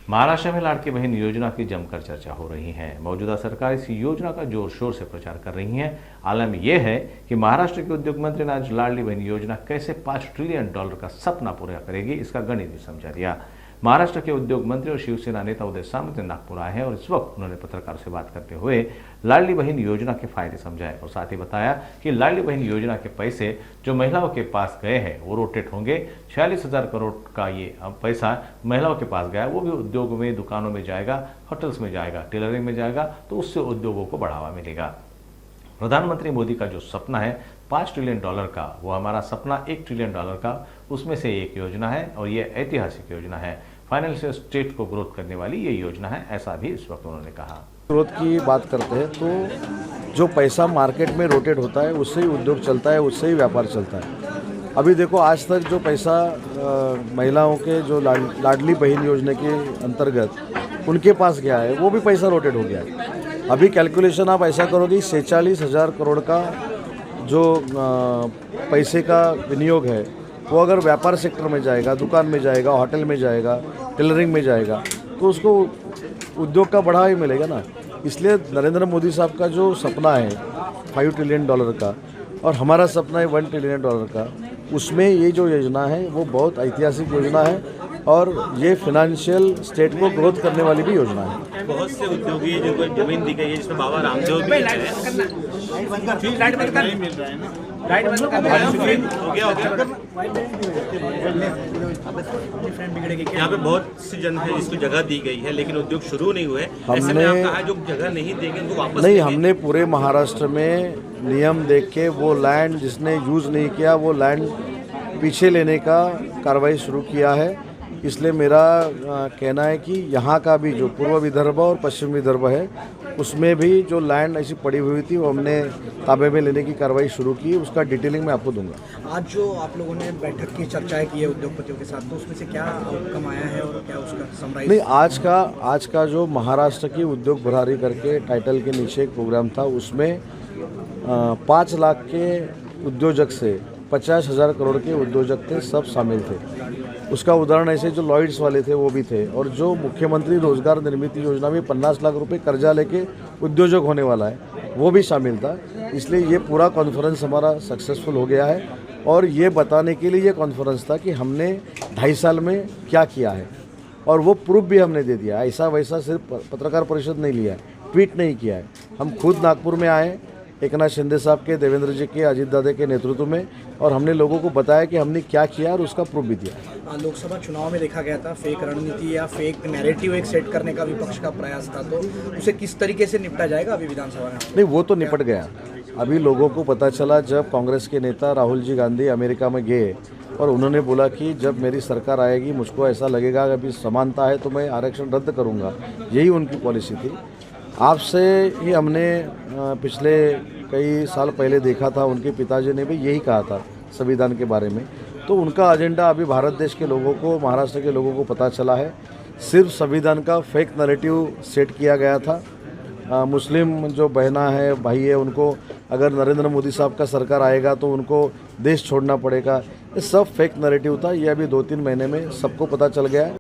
महाराष्ट्र में लाड़की बहन योजना की जमकर चर्चा हो रही है। मौजूदा सरकार इस योजना का जोर शोर से प्रचार कर रही है। आलम यह है कि महाराष्ट्र के उद्योग मंत्री ने आज लाड़ली बहन योजना कैसे $5 ट्रिलियन का सपना पूरा करेगी, इसका गणित भी समझा दिया। महाराष्ट्र के उद्योग मंत्री और शिवसेना नेता उदय सामंत नागपुर आए हैं और इस वक्त उन्होंने पत्रकारों से बात करते हुए लाड़ली बहन योजना के फायदे समझाए और साथ ही बताया कि लाड़ली बहन योजना के पैसे जो महिलाओं के पास गए हैं वो रोटेट होंगे। 46,000 करोड़ का ये पैसा महिलाओं के पास गया, वो भी उद्योग में, दुकानों में जाएगा, होटल्स में जाएगा, टेलरिंग में जाएगा, तो उससे उद्योगों को बढ़ावा मिलेगा। प्रधानमंत्री मोदी का जो सपना है $5 ट्रिलियन का, वो हमारा सपना $1 ट्रिलियन का, उसमें से एक योजना है और ये ऐतिहासिक योजना है। फाइनेंशियल स्टेट को ग्रोथ करने वाली ये योजना है, ऐसा भी इस वक्त उन्होंने कहा। ग्रोथ की बात करते हैं तो जो पैसा मार्केट में रोटेट होता है उससे ही उद्योग चलता है, उससे ही व्यापार चलता है। अभी देखो, आज तक जो पैसा महिलाओं के जो लाडली बहन योजना के अंतर्गत उनके पास गया है वो भी पैसा रोटेट हो गया है। अभी कैलकुलेशन आप ऐसा करोगे, 46,000 करोड़ का जो पैसे का विनियोग है वो अगर व्यापार सेक्टर में जाएगा, दुकान में जाएगा, होटल में जाएगा, टेलरिंग में जाएगा, तो उसको उद्योग का बढ़ावा ही मिलेगा ना। इसलिए नरेंद्र मोदी साहब का जो सपना है $5 ट्रिलियन का और हमारा सपना है $1 ट्रिलियन का, उसमें ये जो योजना है वो बहुत ऐतिहासिक योजना है और ये फाइनेंशियल स्टेट को ग्रोथ करने वाली भी योजना है। बहुत से उद्योगी जिनको जमीन दी गई है, जिसमें बाबा रामदेव भी यहाँ पे बहुत सी जन है जिसको जगह दी गई है, लेकिन उद्योग शुरू नहीं हुए। ऐसे में आप कहा जो जगह नहीं देंगे उनको वापस नहीं, हमने पूरे महाराष्ट्र में नियम देख के वो लैंड जिसने यूज़ नहीं किया वो लैंड पीछे लेने का कार्रवाई शुरू किया है। इसलिए मेरा कहना है कि यहाँ का भी जो पूर्व विदर्भ और पश्चिम विदर्भ है उसमें भी जो लैंड ऐसी पड़ी हुई थी वो हमने ताबे में लेने की कार्रवाई शुरू की। उसका डिटेलिंग मैं आपको दूंगा। आज जो आप लोगों ने बैठक की चर्चाएं की है उद्योगपतियों के साथ, तो उसमें से क्या आउटकम आया है और क्या उसका समराइज? नहीं, आज का जो महाराष्ट्र की उद्योग बढ़ारी करके टाइटल के नीचे एक प्रोग्राम था, उसमें 5 लाख के उद्योजक से 50,000 करोड़ के उद्योजक थे, सब शामिल थे। उसका उदाहरण ऐसे जो लॉयड्स वाले थे वो भी थे और जो मुख्यमंत्री रोजगार निर्मित योजना में 50 लाख रुपए कर्जा लेके उद्योजक होने वाला है वो भी शामिल था। इसलिए ये पूरा कॉन्फ्रेंस हमारा सक्सेसफुल हो गया है और ये बताने के लिए ये कॉन्फ्रेंस था कि हमने 2.5 साल में क्या किया है और वो प्रूफ भी हमने दे दिया। ऐसा वैसा सिर्फ पत्रकार परिषद नहीं लिया है, ट्वीट नहीं किया है। हम खुद नागपुर में आए एकनाथ शिंदे साहब के, देवेंद्र जी के, अजीत दादा के नेतृत्व में, और हमने लोगों को बताया कि हमने क्या किया और उसका प्रूफ भी दिया। लोकसभा चुनाव में देखा गया था फेक रणनीति या फेक नैरेटिव एक सेट करने का विपक्ष का प्रयास था, तो उसे किस तरीके से निपटा जाएगा अभी विधानसभा में? नहीं, वो तो निपट गया। अभी लोगों को पता चला जब कांग्रेस के नेता राहुल जी गांधी अमेरिका में गए और उन्होंने बोला कि जब मेरी सरकार आएगी मुझको ऐसा लगेगा कि अभी समानता है तो मैं आरक्षण रद्द करूँगा, यही उनकी पॉलिसी थी। आपसे ही हमने पिछले कई साल पहले देखा था, उनके पिताजी ने भी यही कहा था संविधान के बारे में। तो उनका एजेंडा अभी भारत देश के लोगों को, महाराष्ट्र के लोगों को पता चला है। सिर्फ संविधान का फेक नैरेटिव सेट किया गया था। मुस्लिम जो बहना है, भाई है, उनको अगर नरेंद्र मोदी साहब का सरकार आएगा तो उनको देश छोड़ना पड़ेगा, ये सब फेक नैरेटिव था। ये अभी 2-3 महीने में सबको पता चल गया है।